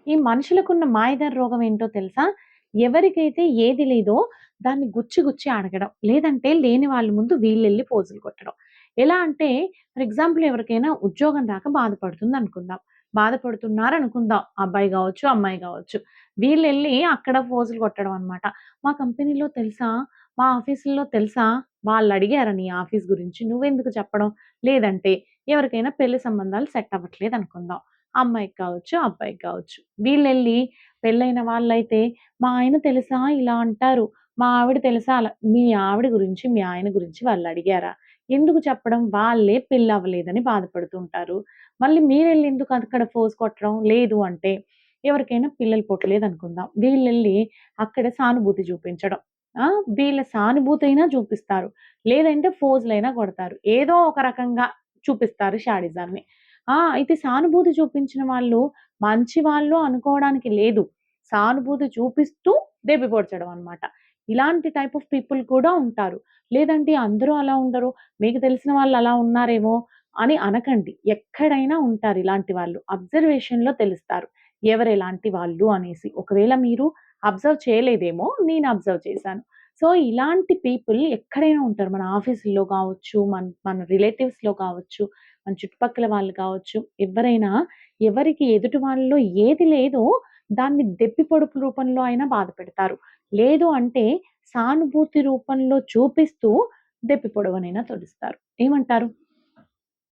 ఈ మనుషులకున్న మాయదారి రోగం ఏంటో తెలుసా? ఎవరికైతే ఏది లేదో దాన్ని గుచ్చి గుచ్చి అడగడం. లేదంటే లేని వాళ్ళ ముందు వీళ్ళెళ్లి పోజులు కొట్టడం. ఎలా అంటే ఫర్ ఎగ్జాంపుల్ ఎవరికైనా ఉద్యోగం రాక బాధపడుతుందనుకుందాం. బాధపడుతున్నారనుకుందాం. అబ్బాయి గావచ్చు, అమ్మాయి గావచ్చు. వీళ్ళెళ్లి అక్కడ పోజులు కొట్టడం అన్నమాట. "మా కంపెనీలో తెలుసా? మా ఆఫీసుల్లో తెలుసా? వాళ్ళడిగారా నీ ఆఫీస్ గురించి? నువ్వెందుకు చెప్పడం?" లేదంటే ఎవరికైనా పెళ్లి సంబంధాలు సెట్ అవ్వట్లేదనుకుందాం. అమ్మాయికి కావచ్చు, అబ్బాయికి కావచ్చు. వీళ్ళెళ్లి పెళ్ళైన వాళ్ళైతే, "మా ఆయన తెలుసా ఇలా అంటారు. మా ఆవిడ తెలుసా అలా" మీ ఆవిడ గురించి, మీ ఆయన గురించి వాళ్ళడిగారా? ఎందుకు చెప్పడం? వాళ్ళే పెళ్లవ్వలేదని బాధపడుతుంటారు. మళ్ళీ మీరెళ్లి ఎందుకు అక్కడ ఫోర్స్ కొట్టడం? లేదు అంటే, ఎవరికైనా పిల్లలు పుట్టలేదనుకుందాం. వీళ్ళెళ్లి అక్కడ సానుభూతి చూపించడం. ఆ! వీళ్ళ సానుభూతయినా చూపిస్తారు. లేదంటే ఫోజులైనా కొడతారు. ఏదో ఒక రకంగా చూపిస్తారు శాడిజాన్ని. అయితే సానుభూతి చూపించిన వాళ్ళు మంచివాళ్ళు అనుకోవడానికి లేదు. సానుభూతి చూపిస్తూ దెప్పిపొడచడం అన్నమాట. ఇలాంటి టైప్ ఆఫ్ పీపుల్ కూడా ఉంటారు. లేదంటే అందరూ అలా ఉండరు. మీకు తెలిసిన వాళ్ళు అలా ఉన్నారేమో అని అనకండి. ఎక్కడైనా ఉంటారు ఇలాంటి వాళ్ళు. అబ్జర్వేషన్‌లో తెలుస్తారు. ఎవరెలాంటి వాళ్ళు అనేసి. ఒకవేళ మీరు అబ్జర్వ్ చేయలేదేమో, నేను అబ్జర్వ్ చేశాను. సో, ఇలాంటి పీపుల్ ఎక్కడైనా ఉంటారు. మన ఆఫీసుల్లో కావచ్చు, మన మన రిలేటివ్స్‌లో కావచ్చు, మన చుట్టుపక్కల వాళ్ళు కావచ్చు, ఎవ్వరైనా ఎవరికి ఎదుటి వాళ్ళలో ఏది లేదో దాన్ని దెప్పి పొడుపు రూపంలో అయినా బాధపెడతారు. లేదు అంటే సానుభూతి రూపంలో చూపిస్తూ దెప్పి పొడవనైనా తొడిస్తారు. ఏమంటారు?